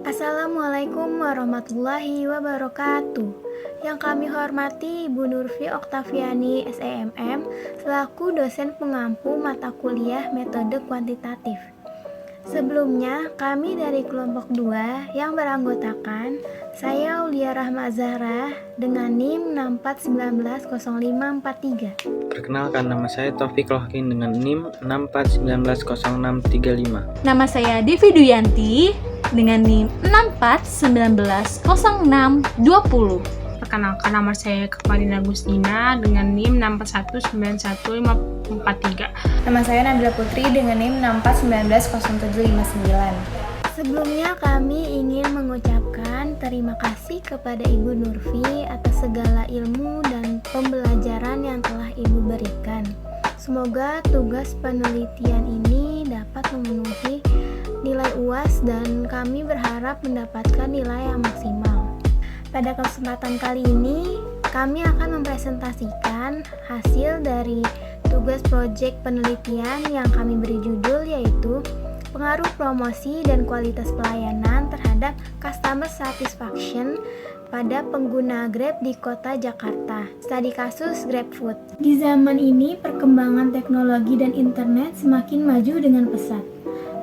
Assalamualaikum warahmatullahi wabarakatuh. Yang kami hormati Ibu Nurfi Oktaviani SEMM selaku dosen pengampu mata kuliah metode kuantitatif. Sebelumnya, kami dari kelompok 2 yang beranggotakan saya Aulia Rahma Zahra dengan NIM 64190543. Perkenalkan, nama saya Taufik Lohkin dengan NIM 64190635. Nama saya Devi Duyanti dengan NIM 64190620. Perkenalkan, nama saya Kamarina Agustina dengan NIM 64191543. Nama saya Nabila Putri dengan NIM 64190759. Sebelumnya kami ingin mengucapkan terima kasih kepada Ibu Nurfi atas segala ilmu dan pembelajaran yang telah Ibu berikan. Semoga tugas penelitian ini dapat memenuhi nilai UAS dan kami berharap mendapatkan nilai yang maksimal. Pada kesempatan kali ini, kami akan mempresentasikan hasil dari tugas proyek penelitian yang kami beri judul yaitu pengaruh promosi dan kualitas pelayanan terhadap customer satisfaction pada pengguna Grab di kota Jakarta. Studi kasus GrabFood. Di zaman ini, perkembangan teknologi dan internet semakin maju dengan pesat.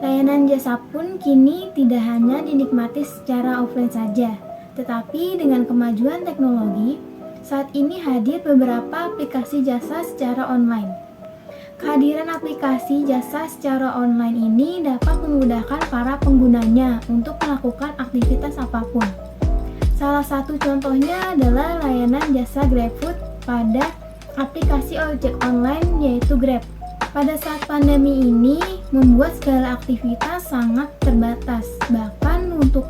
Layanan jasa pun kini tidak hanya dinikmati secara offline saja, tetapi dengan kemajuan teknologi, saat ini hadir beberapa aplikasi jasa secara online. Kehadiran aplikasi jasa secara online ini dapat memudahkan para penggunanya untuk melakukan aktivitas apapun. Salah satu contohnya adalah layanan jasa GrabFood pada aplikasi ojek online yaitu Grab. Pada saat pandemi ini membuat segala aktivitas sangat terbatas, bahkan untuk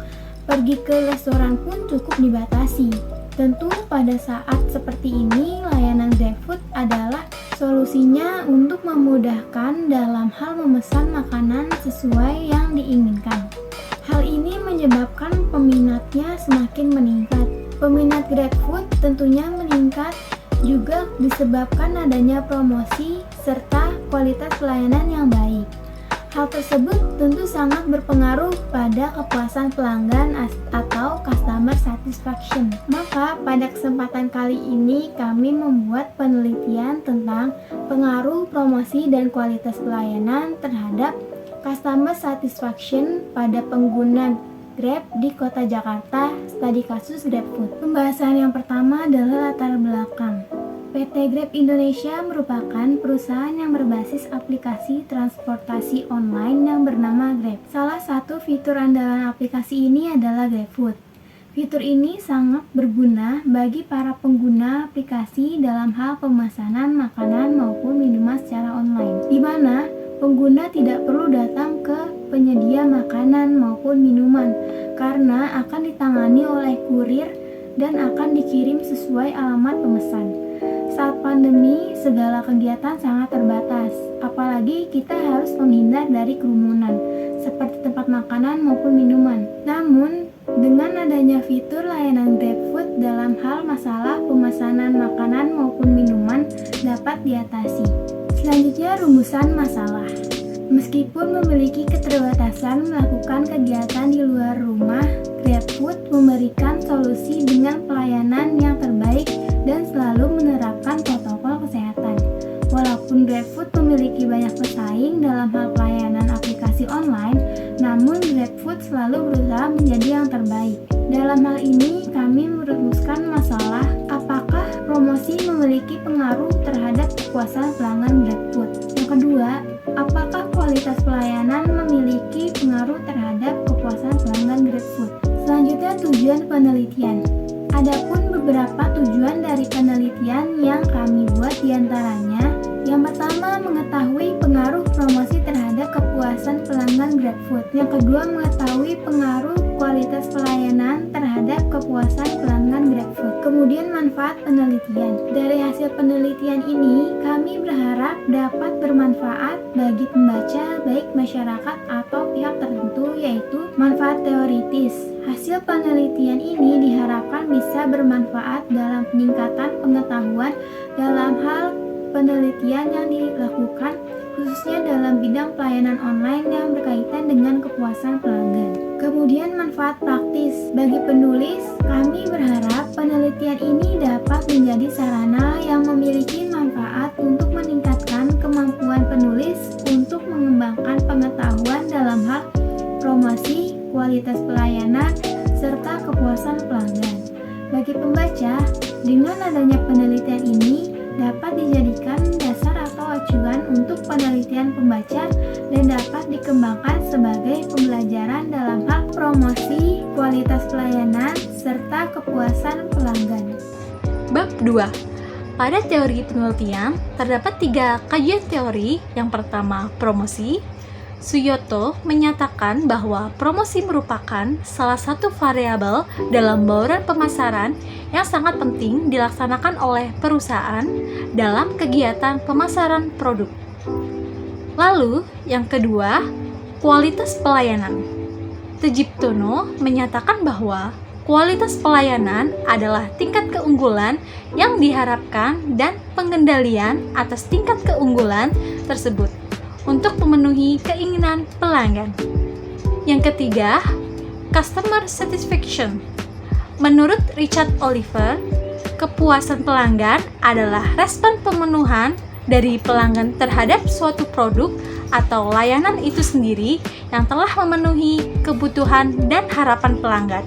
pergi ke restoran pun cukup dibatasi. Tentu pada saat seperti ini, layanan GrabFood adalah solusinya untuk memudahkan dalam hal memesan makanan sesuai yang diinginkan. Hal ini menyebabkan peminatnya semakin meningkat. Peminat GrabFood tentunya meningkat juga disebabkan adanya promosi serta kualitas pelayanan yang baik. Hal tersebut tentu sangat berpengaruh pada kepuasan pelanggan atau customer satisfaction. Maka pada kesempatan kali ini kami membuat penelitian tentang pengaruh promosi dan kualitas pelayanan terhadap customer satisfaction pada pengguna Grab di kota Jakarta, studi kasus GrabFood. Pembahasan yang pertama adalah latar belakang. PT Grab Indonesia merupakan perusahaan yang berbasis aplikasi transportasi online yang bernama Grab. Salah satu fitur andalan aplikasi ini adalah GrabFood. Fitur ini sangat berguna bagi para pengguna aplikasi dalam hal pemesanan makanan maupun minuman secara online, di mana pengguna tidak perlu datang ke penyedia makanan maupun minuman karena akan ditangani oleh kurir dan akan dikirim sesuai alamat pemesan. Saat pandemi, segala kegiatan sangat terbatas, apalagi kita harus menghindar dari kerumunan, seperti tempat makanan maupun minuman. Namun, dengan adanya fitur layanan GrabFood dalam hal masalah pemesanan makanan maupun minuman dapat diatasi. Selanjutnya, rumusan masalah. Meskipun memiliki keterbatasan melakukan kegiatan di luar rumah, GrabFood memberikan solusi dengan pelayanan yang terbaik dan selalu menerapkan protokol kesehatan. Walaupun GrabFood memiliki banyak pesaing dalam hal pelayanan aplikasi online, namun GrabFood selalu berusaha menjadi yang terbaik. Dalam hal ini, kami merumuskan masalah apakah promosi memiliki pengaruh terhadap kepuasan pelanggan GrabFood. Yang kedua, apakah kualitas pelayanan memiliki pengaruh terhadap kepuasan pelanggan GrabFood. Selanjutnya, tujuan penelitian. Adapun beberapa tujuan dari penelitian yang kami buat diantaranya, yang pertama mengetahui pengaruh promosi terhadap kepuasan pelanggan GrabFood. Yang kedua mengetahui pengaruh kualitas pelayanan terhadap kepuasan pelanggan GrabFood. Kemudian manfaat penelitian. Dari hasil penelitian ini, kami berharap dapat bermanfaat bagi pembaca baik masyarakat atau pihak tertentu, yaitu manfaat teoritis. Hasil penelitian ini diharapkan bisa bermanfaat dalam peningkatan pengetahuan dalam hal penelitian yang dilakukan khususnya dalam bidang pelayanan online yang berkaitan dengan kepuasan pelanggan. Kemudian manfaat praktis. Bagi penulis, kami berharap penelitian ini dapat menjadi sarana yang memiliki manfaat untuk meningkatkan kemampuan penulis untuk mengembangkan pengetahuan dalam hal promosi, kualitas pelayanan, serta kepuasan pelanggan. Bagi pembaca, dengan adanya penelitian ini dapat dijadikan dasar atau acuan untuk penelitian pembaca dan dapat dikembangkan sebagai pembelajaran dalam hal promosi, kualitas pelayanan, serta kepuasan pelanggan. Bab 2. Pada teori penelitian, terdapat 3 kajian teori. Yang pertama, promosi. Suyoto menyatakan bahwa promosi merupakan salah satu variabel dalam bauran pemasaran yang sangat penting dilaksanakan oleh perusahaan dalam kegiatan pemasaran produk. Lalu, yang kedua, kualitas pelayanan. Tejiptono menyatakan bahwa kualitas pelayanan adalah tingkat keunggulan yang diharapkan dan pengendalian atas tingkat keunggulan tersebut untuk memenuhi keinginan pelanggan. Yang ketiga, customer satisfaction. Menurut Richard Oliver, kepuasan pelanggan adalah respon pemenuhan dari pelanggan terhadap suatu produk atau layanan itu sendiri yang telah memenuhi kebutuhan dan harapan pelanggan.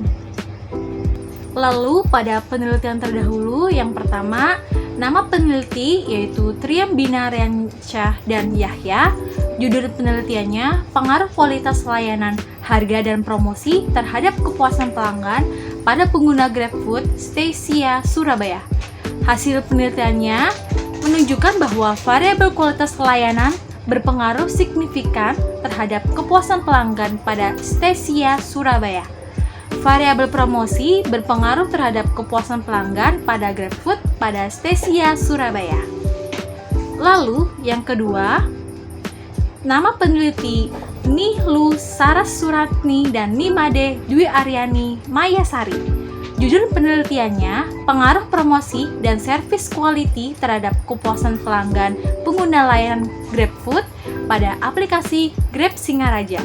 Lalu pada penelitian terdahulu, yang pertama, nama peneliti yaitu Triambina Rensyah dan Yahya. Judul penelitiannya Pengaruh Kualitas Layanan, Harga dan Promosi Terhadap Kepuasan Pelanggan pada Pengguna GrabFood Stesia Surabaya. Hasil penelitiannya menunjukkan bahwa variabel kualitas layanan berpengaruh signifikan terhadap kepuasan pelanggan pada Stesia Surabaya. Variabel promosi berpengaruh terhadap kepuasan pelanggan pada GrabFood pada Stesia Surabaya. Lalu, yang kedua, nama peneliti Nihlu Sarasuratni dan Nimade Dwi Aryani Mayasari. Judul penelitiannya Pengaruh Promosi dan Service Quality terhadap Kepuasan Pelanggan Pengguna Layanan GrabFood pada aplikasi Grab Singaraja.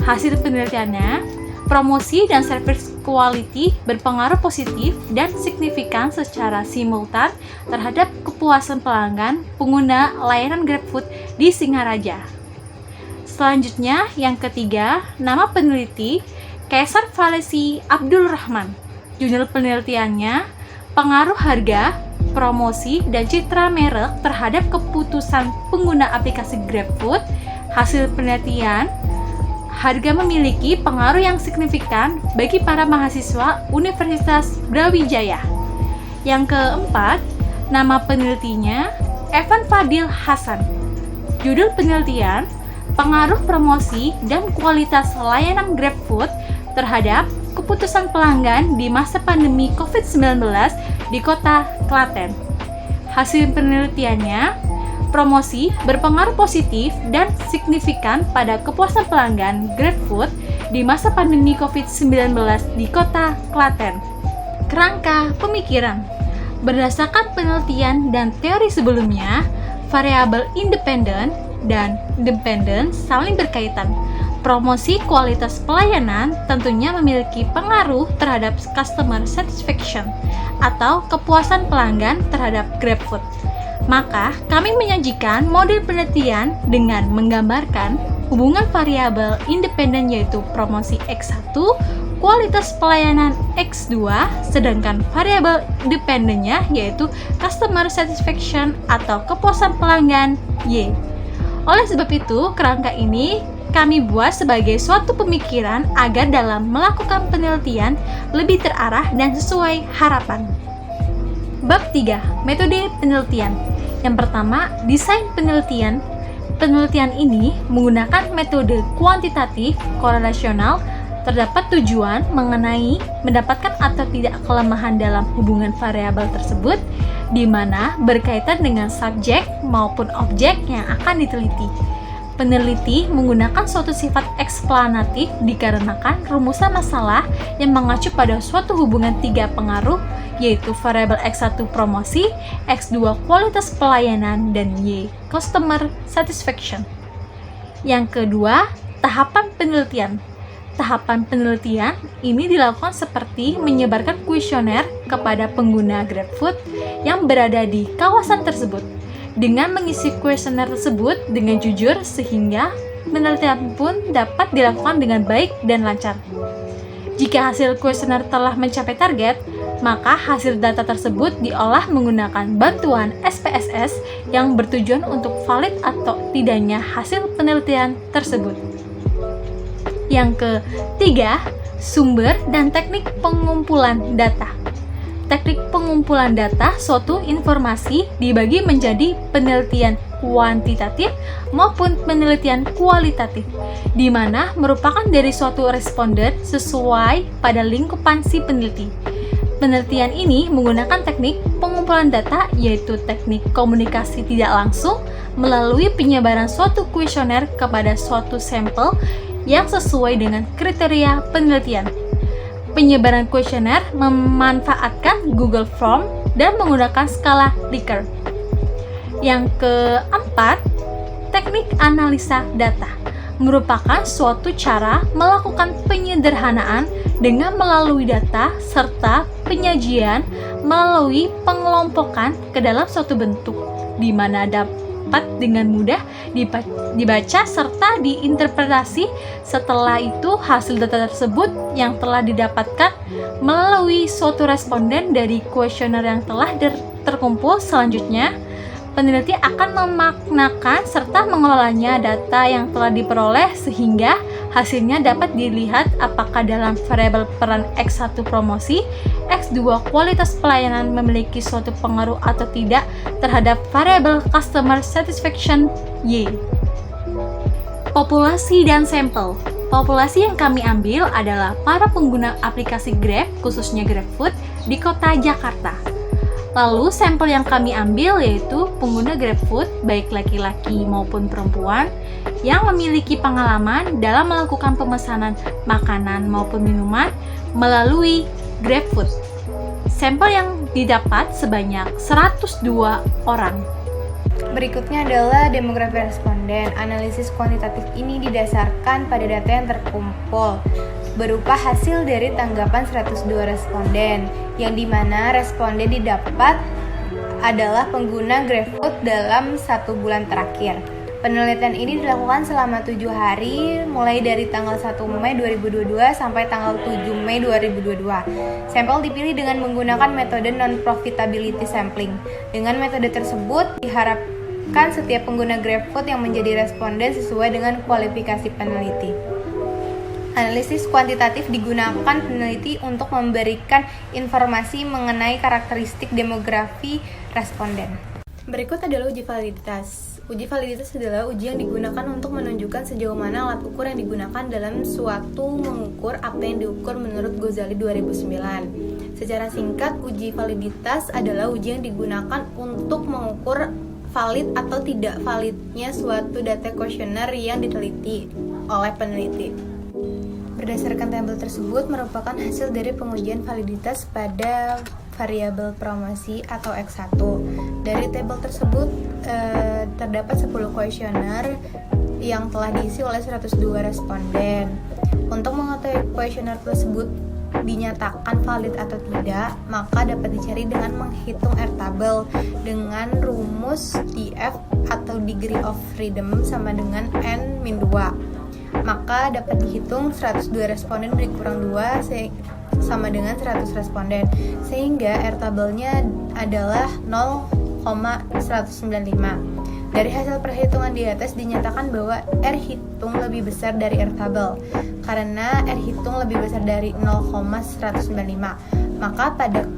Hasil penelitiannya, promosi dan service quality berpengaruh positif dan signifikan secara simultan terhadap kepuasan pelanggan pengguna layanan GrabFood di Singaraja. Selanjutnya, yang ketiga, nama peneliti Kaisar Valesi Abdul Rahman. Judul penelitiannya Pengaruh Harga, Promosi, dan Citra Merek terhadap Keputusan Pengguna Aplikasi GrabFood. Hasil penelitian, harga memiliki pengaruh yang signifikan bagi para mahasiswa Universitas Brawijaya. Yang keempat, nama penelitinya Evan Fadil Hasan. Judul penelitian Pengaruh Promosi dan Kualitas Layanan GrabFood terhadap Keputusan Pelanggan di Masa Pandemi COVID-19 di Kota Klaten. Hasil penelitiannya, promosi berpengaruh positif dan signifikan pada kepuasan pelanggan GrabFood di masa pandemi COVID-19 di Kota Klaten. Kerangka pemikiran. Berdasarkan penelitian dan teori sebelumnya, variabel independen dan dependen saling berkaitan. Promosi kualitas pelayanan tentunya memiliki pengaruh terhadap customer satisfaction atau kepuasan pelanggan terhadap GrabFood. Maka, kami menyajikan model penelitian dengan menggambarkan hubungan variabel independen yaitu promosi X1, kualitas pelayanan X2, sedangkan variabel dependennya yaitu customer satisfaction atau kepuasan pelanggan Y. Oleh sebab itu, kerangka ini kami buat sebagai suatu pemikiran agar dalam melakukan penelitian lebih terarah dan sesuai harapan. Bab 3. Metode penelitian. Yang pertama, desain penelitian. Penelitian ini menggunakan metode kuantitatif korelasional. Terdapat tujuan mengenai mendapatkan atau tidak kelemahan dalam hubungan variabel tersebut, di mana berkaitan dengan subjek maupun objek yang akan diteliti. Peneliti menggunakan suatu sifat eksplanatif dikarenakan rumusan masalah yang mengacu pada suatu hubungan tiga pengaruh, yaitu variabel X1 promosi, X2 kualitas pelayanan, dan Y customer satisfaction. Yang kedua, tahapan penelitian. Tahapan penelitian ini dilakukan seperti menyebarkan kuesioner kepada pengguna GrabFood yang berada di kawasan tersebut, dengan mengisi kuesioner tersebut dengan jujur sehingga penelitian pun dapat dilakukan dengan baik dan lancar. Jika hasil kuesioner telah mencapai target, maka hasil data tersebut diolah menggunakan bantuan SPSS yang bertujuan untuk valid atau tidaknya hasil penelitian tersebut. Yang ketiga, sumber dan teknik pengumpulan data. Teknik pengumpulan data suatu informasi dibagi menjadi penelitian kuantitatif maupun penelitian kualitatif, di mana merupakan dari suatu responden sesuai pada lingkupan si peneliti. Penelitian ini menggunakan teknik pengumpulan data, yaitu teknik komunikasi tidak langsung melalui penyebaran suatu kuesioner kepada suatu sampel yang sesuai dengan kriteria penelitian. Penyebaran kuesioner memanfaatkan Google Form dan menggunakan skala Likert. Yang keempat, teknik analisa data merupakan suatu cara melakukan penyederhanaan dengan melalui data serta penyajian melalui pengelompokan ke dalam suatu bentuk, di mana dapat dengan mudah dibaca serta diinterpretasi. Setelah itu, hasil data tersebut yang telah didapatkan melalui suatu responden dari kuesioner yang telah terkumpul. Selanjutnya, peneliti akan memaknakan serta mengelolanya data yang telah diperoleh sehingga hasilnya dapat dilihat apakah dalam variabel peran X1 promosi, X2 kualitas pelayanan memiliki suatu pengaruh atau tidak terhadap variabel customer satisfaction Y. Populasi dan sampel. Populasi yang kami ambil adalah para pengguna aplikasi Grab, khususnya GrabFood, di kota Jakarta. Lalu sampel yang kami ambil yaitu pengguna GrabFood, baik laki-laki maupun perempuan, yang memiliki pengalaman dalam melakukan pemesanan makanan maupun minuman melalui GrabFood. Sampel yang didapat sebanyak 102 orang. Berikutnya adalah demografi responden. Analisis kuantitatif ini didasarkan pada data yang terkumpul berupa hasil dari tanggapan 102 responden, yang dimana responden didapat adalah pengguna GrabFood dalam 1 bulan terakhir. Penelitian ini dilakukan selama 7 hari, mulai dari tanggal 1 Mei 2022 sampai tanggal 7 Mei 2022. Sampel dipilih dengan menggunakan metode non-profitability sampling. Dengan metode tersebut, diharapkan setiap pengguna GrabFood yang menjadi responden sesuai dengan kualifikasi peneliti. Analisis kuantitatif digunakan peneliti untuk memberikan informasi mengenai karakteristik demografi responden. Berikut adalah uji validitas. Uji validitas adalah uji yang digunakan untuk menunjukkan sejauh mana alat ukur yang digunakan dalam suatu mengukur apa yang diukur menurut Ghazali 2009. Secara singkat, uji validitas adalah uji yang digunakan untuk mengukur valid atau tidak validnya suatu data kuesioner yang diteliti oleh peneliti. Berdasarkan tabel tersebut merupakan hasil dari pengujian validitas pada variabel promosi atau X1. Dari tabel tersebut terdapat 10 kuesioner yang telah diisi oleh 102 responden. Untuk mengetahui kuesioner tersebut dinyatakan valid atau tidak, maka dapat dicari dengan menghitung R-tabel dengan rumus DF atau degree of freedom sama dengan N-2. Maka dapat dihitung 102 responden dikurang 2 sama dengan 100 responden, sehingga R-tabelnya adalah 0,195. Dari hasil perhitungan di atas dinyatakan bahwa R hitung lebih besar dari R-tabel. Karena R hitung lebih besar dari 0,195, maka pada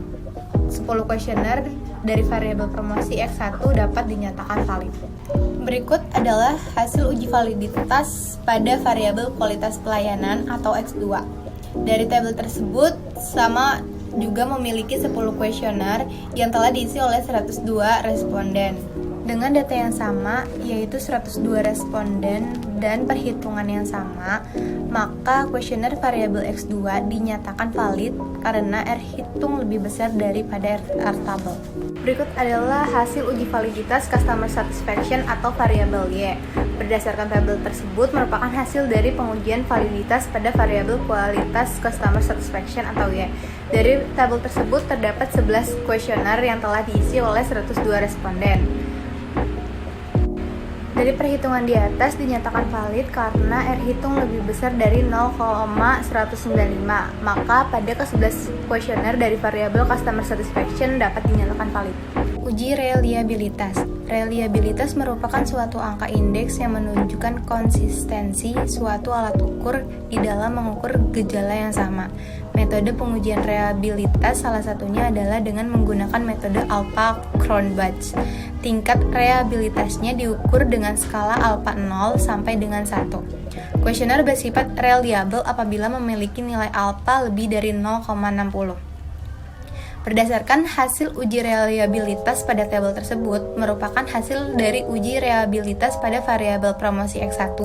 10 kuesioner dari variabel promosi X1 dapat dinyatakan valid. Berikut adalah hasil uji validitas pada variabel kualitas pelayanan atau X2. Dari tabel tersebut sama juga memiliki 10 kuesioner yang telah diisi oleh 102 responden. Dengan data yang sama, yaitu 102 responden dan perhitungan yang sama, maka kuesioner variabel X2 dinyatakan valid karena R hitung lebih besar daripada R tabel. Berikut adalah hasil uji validitas customer satisfaction atau variabel Y. Berdasarkan tabel tersebut merupakan hasil dari pengujian validitas pada variabel kualitas customer satisfaction atau Y. Dari tabel tersebut terdapat 11 kuesioner yang telah diisi oleh 102 responden. Dari perhitungan di atas dinyatakan valid karena R hitung lebih besar dari 0,195, maka pada ke-11 kuesioner dari variabel customer satisfaction dapat dinyatakan valid. Uji reliabilitas. Reliabilitas merupakan suatu angka indeks yang menunjukkan konsistensi suatu alat ukur di dalam mengukur gejala yang sama. Metode pengujian reliabilitas salah satunya adalah dengan menggunakan metode Alpha-Cronbach. Tingkat reliabilitasnya diukur dengan skala alfa 0 sampai dengan 1. Kuesioner bersifat reliable apabila memiliki nilai alfa lebih dari 0,60. Berdasarkan hasil uji reliabilitas pada tabel tersebut merupakan hasil dari uji reliabilitas pada variabel promosi X1,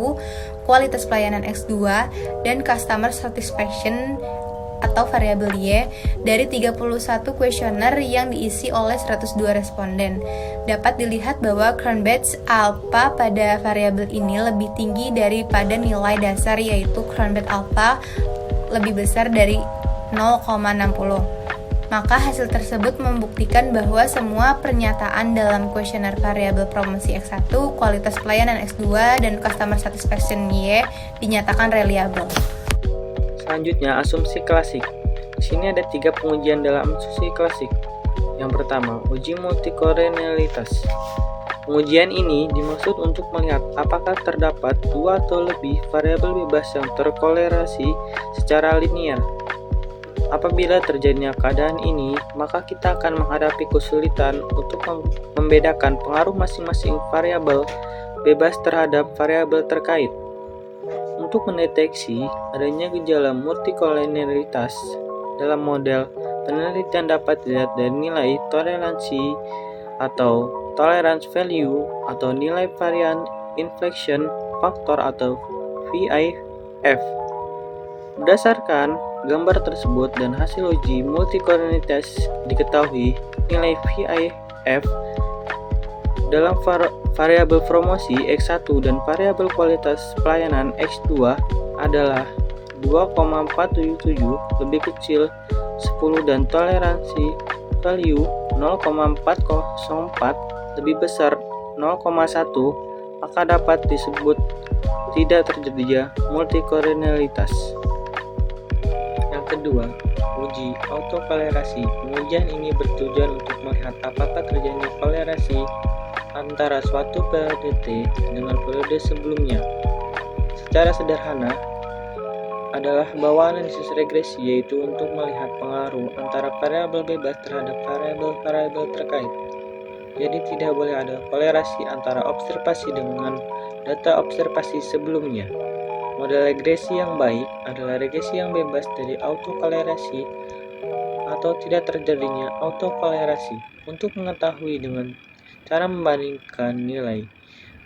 kualitas pelayanan X2, dan customer satisfaction atau variabel Y dari 31 kuesioner yang diisi oleh 102 responden. Dapat dilihat bahwa Cronbach alpha pada variabel ini lebih tinggi daripada nilai dasar, yaitu Cronbach alpha lebih besar dari 0,60. Maka hasil tersebut membuktikan bahwa semua pernyataan dalam kuesioner variabel promosi X1, kualitas pelayanan X2, dan customer satisfaction Y dinyatakan reliable. Selanjutnya, asumsi klasik. Di sini ada 3 pengujian dalam asumsi klasik. Yang pertama, uji multikorelialitas. Pengujian ini dimaksud untuk melihat apakah terdapat 2 atau lebih variabel bebas yang terkolerasi secara linear. Apabila terjadinya keadaan ini, maka kita akan menghadapi kesulitan untuk membedakan pengaruh masing-masing variabel bebas terhadap variabel terkait. Untuk mendeteksi adanya gejala multikolenialitas dalam model penelitian dapat dilihat dari nilai toleransi atau tolerance value atau nilai varian inflection factor atau VIF. Berdasarkan gambar tersebut dan hasil uji multikolenialitas diketahui nilai VIF dalam variabel promosi X1 dan variabel kualitas pelayanan X2 adalah 2,477 lebih kecil 10 dan toleransi value 0,404 lebih besar 0,1, maka dapat disebut tidak terjadinya multikolenialitas. Yang kedua, uji autokolerasi. Pengujian ini bertujuan untuk melihat apakah terjadinya kolerasi antara suatu periode T dengan periode sebelumnya. Secara sederhana adalah bahwa analisis regresi yaitu untuk melihat pengaruh antara variabel bebas terhadap variabel terkait. Jadi tidak boleh ada kolerasi antara observasi dengan data observasi sebelumnya. Model regresi yang baik adalah regresi yang bebas dari autokolerasi atau tidak terjadinya autokolerasi. Untuk mengetahui dengan cara membandingkan nilai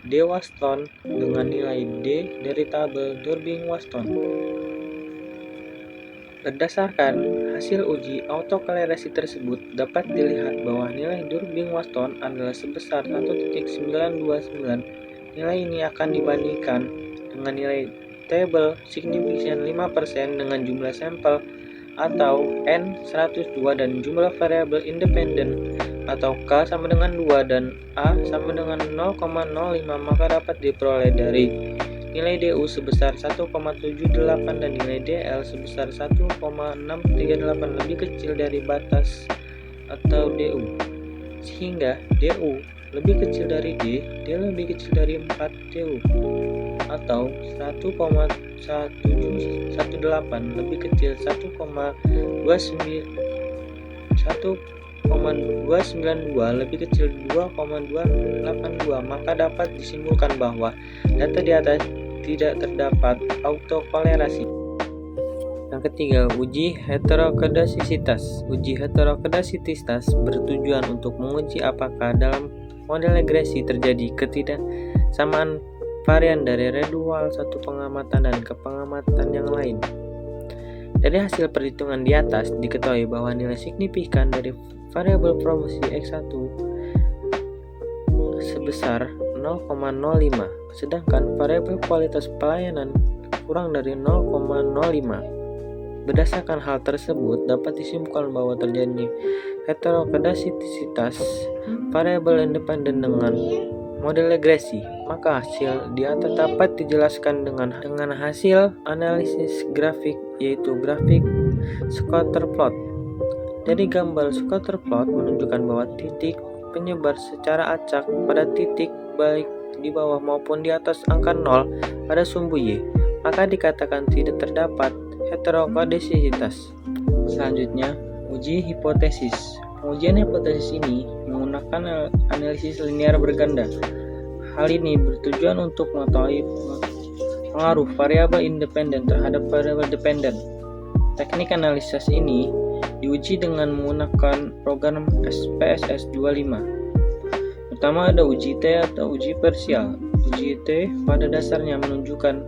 D-Waston dengan nilai D dari tabel Durbin-Waston. Berdasarkan hasil uji autokolerasi tersebut dapat dilihat bahwa nilai Durbin-Waston adalah sebesar 1.929. Nilai ini akan dibandingkan dengan nilai tabel signifikan 5% dengan jumlah sampel atau N 102 dan jumlah variabel independen atau K sama dengan 2 dan A sama dengan 0,05, maka dapat diperoleh dari nilai DU sebesar 1,78 dan nilai DL sebesar 1,638 lebih kecil dari batas atau DU, sehingga DU lebih kecil dari D, D lebih kecil dari 4 DU, atau 1,1718 lebih kecil 1,292 lebih kecil 2,282, maka dapat disimpulkan bahwa data di atas tidak terdapat autokolerasi. Yang ketiga, uji heterokedasisitas. Uji heterokedasisitas bertujuan untuk menguji apakah dalam model regresi terjadi ketidaksamaan varian dari residual satu pengamatan dan ke pengamatan yang lain. Dari hasil perhitungan di atas diketahui bahwa nilai signifikan dari variabel promosi X1 sebesar 0,05, sedangkan variabel kualitas pelayanan kurang dari 0,05. Berdasarkan hal tersebut, dapat disimpulkan bahwa terjadi heterokedasitas variabel independen dengan model regresi. Maka hasil di atas dapat dijelaskan dengan hasil analisis grafik, yaitu grafik scatter plot. Dari gambar scatter plot menunjukkan bahwa titik penyebar secara acak pada titik baik di bawah maupun di atas angka 0 pada sumbu Y, maka dikatakan tidak terdapat heterokedasitas. Selanjutnya, uji hipotesis. Pengujian hipotesis ini menggunakan analisis linear berganda. Hal ini bertujuan untuk mengetahui pengaruh variabel independen terhadap variabel dependen. Teknik analisis ini diuji dengan menggunakan program SPSS 25. Pertama ada uji T atau uji parsial. Uji T pada dasarnya menunjukkan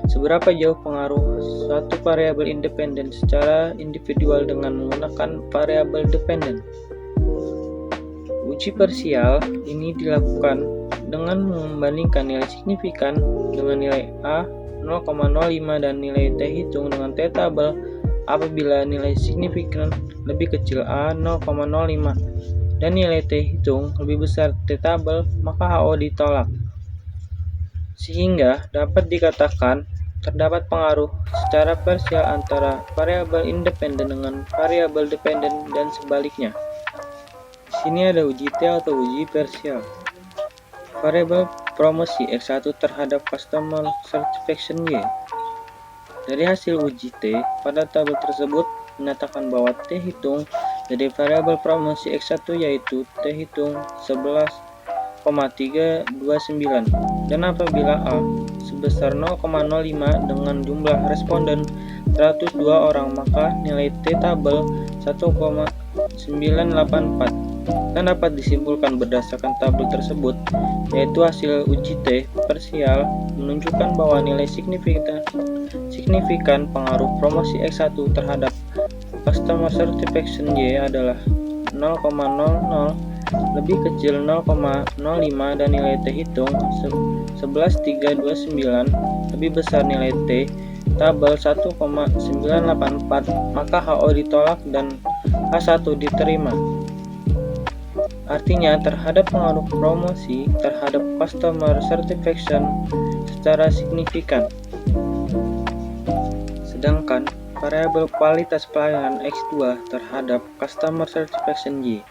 seberapa jauh pengaruh suatu variabel independen secara individual dengan menggunakan variabel dependen. Uji parsial ini dilakukan dengan membandingkan nilai signifikan dengan nilai A 0,05 dan nilai T hitung dengan T tabel. Apabila nilai signifikan lebih kecil A 0,05 dan nilai T hitung lebih besar T tabel, maka HO ditolak. Sehingga dapat dikatakan terdapat pengaruh secara parsial antara variabel independen dengan variabel dependen dan sebaliknya. Di sini ada uji T atau uji parsial. Variabel promosi X1 terhadap customer satisfaction Y. Dari hasil uji T pada tabel tersebut menyatakan bahwa T hitung dari variabel promosi X1 yaitu T hitung 11,329, dan apabila A sebesar 0,05 dengan jumlah responden 102 orang, maka nilai T tabel 1,984. Dan dapat disimpulkan berdasarkan tabel tersebut, yaitu hasil uji T parsial menunjukkan bahwa nilai signifikan pengaruh promosi X1 terhadap customer satisfaction Y adalah 0,00 lebih kecil 0,05 dan nilai T hitung 11,329 lebih besar nilai T tabel 1,984, maka HO ditolak dan H1 diterima. Artinya terhadap pengaruh promosi terhadap customer satisfaction secara signifikan. Sedangkan variabel kualitas pelayanan X2 terhadap customer satisfaction Y.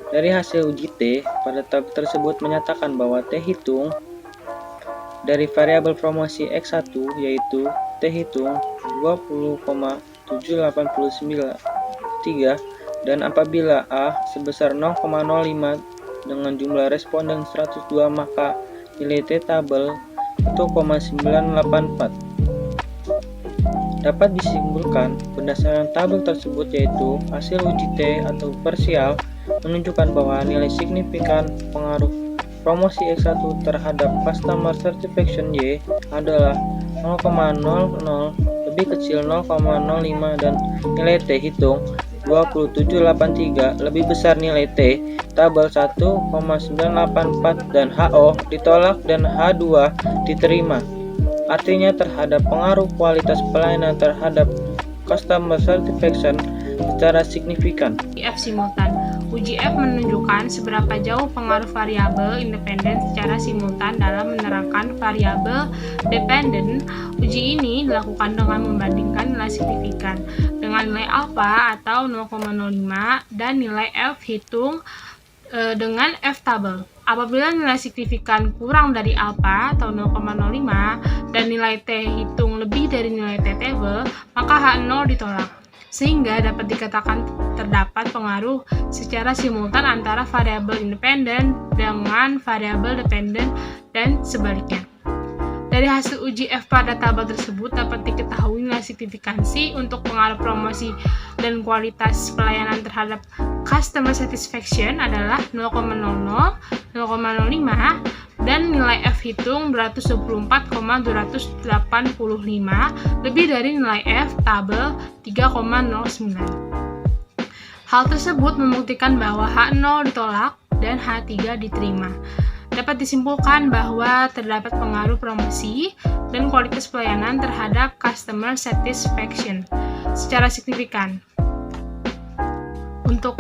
Dari hasil uji T pada tabel tersebut menyatakan bahwa T hitung dari variabel promosi X1 yaitu T hitung 20,789 dan apabila A sebesar 0,05 dengan jumlah responden 102, maka nilai T tabel 1,984. Dapat disimpulkan berdasarkan tabel tersebut, yaitu hasil uji T atau parsial menunjukkan bahwa nilai signifikan pengaruh promosi X1 terhadap customer satisfaction Y adalah 0,00 lebih kecil 0,05 dan nilai T hitung 2783 lebih besar nilai T tabel 1,984 dan HO ditolak dan H2 diterima. Artinya terhadap pengaruh kualitas pelayanan terhadap customer satisfaction secara signifikan. F simultan. Uji F menunjukkan seberapa jauh pengaruh variabel independen secara simultan dalam menerangkan variabel dependen. Uji ini dilakukan dengan membandingkan nilai signifikan dengan nilai alfa atau 0,05 dan nilai F hitung dengan F tabel. Apabila nilai signifikan kurang dari alfa atau 0,05 dan nilai T hitung lebih dari nilai T tabel, maka H0 ditolak. Sehingga dapat dikatakan terdapat pengaruh secara simultan antara variabel independen dengan variabel dependen dan sebaliknya. Dari hasil uji F pada tabel tersebut dapat diketahui nilai signifikansi untuk pengaruh promosi dan kualitas pelayanan terhadap customer satisfaction adalah 0,00, 0,05, dan nilai F hitung 224,285 lebih dari nilai F tabel 3,09. Hal tersebut membuktikan bahwa H0 ditolak dan H3 diterima. Dapat disimpulkan bahwa terdapat pengaruh promosi dan kualitas pelayanan terhadap customer satisfaction secara signifikan. Untuk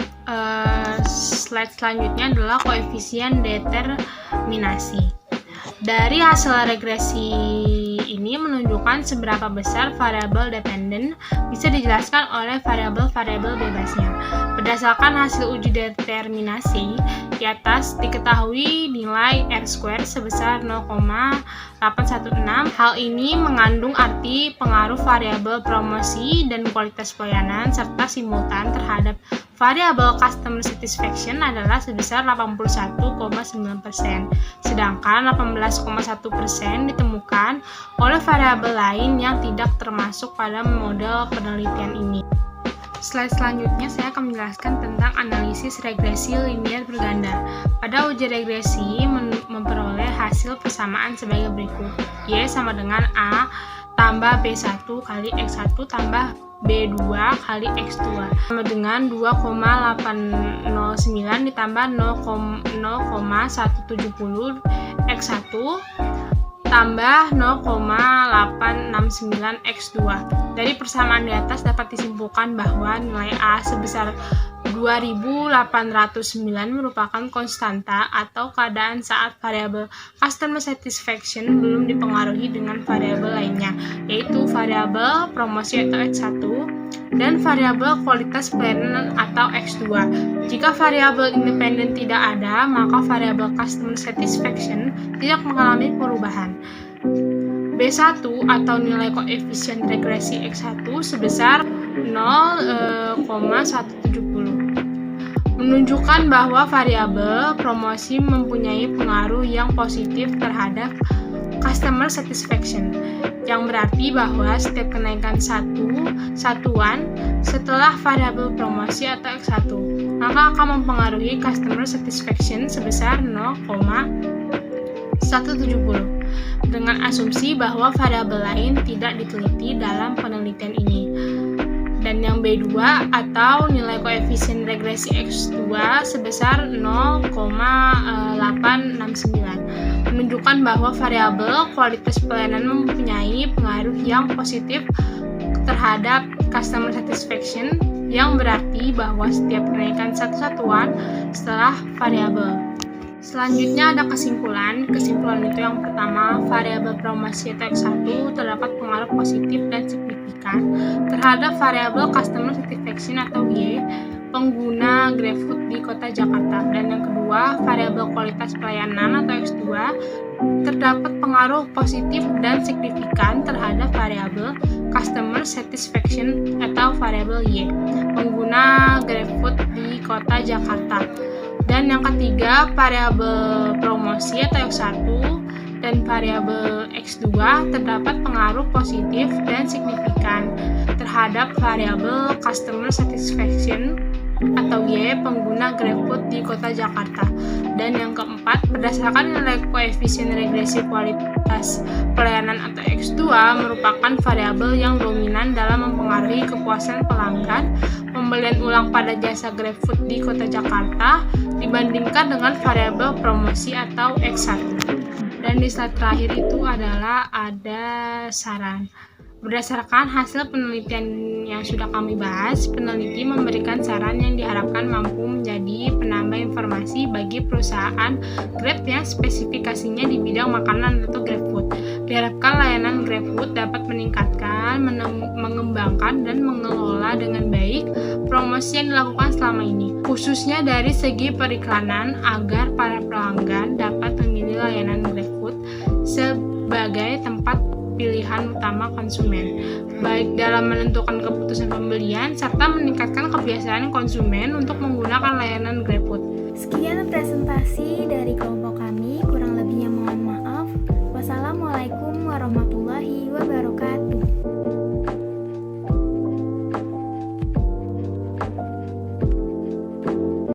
slide selanjutnya adalah koefisien determinasi. Dari hasil regresi ini menunjukkan seberapa besar variabel dependen bisa dijelaskan oleh variabel-variabel bebasnya. Berdasarkan hasil uji determinasi di atas diketahui nilai R² sebesar 0,816. Hal ini mengandung arti pengaruh variabel promosi dan kualitas pelayanan serta simultan terhadap variabel customer satisfaction adalah sebesar 81,9%, sedangkan 18,1% ditemukan oleh variabel lain yang tidak termasuk pada model penelitian ini. Slide selanjutnya saya akan menjelaskan tentang analisis regresi linier berganda. Pada uji regresi memperoleh hasil persamaan sebagai berikut. Y sama dengan A tambah B1 kali X1 tambah B2 kali X2 sama dengan 2,809 ditambah 0,170 X1 tambah 0,869 X2. Dari persamaan di atas dapat disimpulkan bahwa nilai A sebesar 2809 merupakan konstanta atau keadaan saat variabel customer satisfaction belum dipengaruhi dengan variabel lainnya, yaitu variabel promosi atau X1 dan variabel kualitas pelayanan atau X2. Jika variabel independen tidak ada, maka variabel customer satisfaction tidak mengalami perubahan. B1 atau nilai koefisien regresi X1 sebesar 0,170 menunjukkan bahwa variabel promosi mempunyai pengaruh yang positif terhadap customer satisfaction, yang berarti bahwa setiap kenaikan satuan setelah variabel promosi atau X1 maka akan mempengaruhi customer satisfaction sebesar 0,170 dengan asumsi bahwa variabel lain tidak diteliti dalam penelitian ini. Dan yang B2 atau nilai koefisien regresi X2 sebesar 0,869 menunjukkan bahwa variabel kualitas pelayanan mempunyai pengaruh yang positif terhadap customer satisfaction, yang berarti bahwa setiap kenaikan satu satuan setelah variabel. Selanjutnya ada kesimpulan. Kesimpulan itu yang pertama, variabel promosi atau X1 terdapat pengaruh positif dan signifikan terhadap variabel customer satisfaction atau Y pengguna GrabFood di Kota Jakarta. Dan yang kedua, variabel kualitas pelayanan atau X2 terdapat pengaruh positif dan signifikan terhadap variabel customer satisfaction atau variabel Y pengguna GrabFood di Kota Jakarta. Dan yang ketiga, variabel promosi atau X1 dan variabel X2 terdapat pengaruh positif dan signifikan terhadap variabel customer satisfaction atau Y pengguna GrabFood di Kota Jakarta. Dan yang keempat, berdasarkan nilai koefisien regresi kualitas pelayanan atau X2 merupakan variabel yang dominan dalam mempengaruhi kepuasan pelanggan pembelian ulang pada jasa GrabFood di Kota Jakarta dibandingkan dengan variabel promosi atau X1. Dan di slide terakhir itu adalah ada saran. Berdasarkan hasil penelitian yang sudah kami bahas, peneliti memberikan saran yang diharapkan mampu menjadi penambah informasi bagi perusahaan Grab yang spesifikasinya di bidang makanan atau GrabFood. Diharapkan layanan GrabFood dapat meningkatkan, mengembangkan, dan mengelola dengan baik promosi yang dilakukan selama ini, khususnya dari segi periklanan, agar para pelanggan dapat memilih layanan GrabFood sebagai tempat pilihan utama konsumen, baik dalam menentukan keputusan pembelian serta meningkatkan kebiasaan konsumen untuk menggunakan layanan GrabFood. Sekian presentasi dari kelompok kami.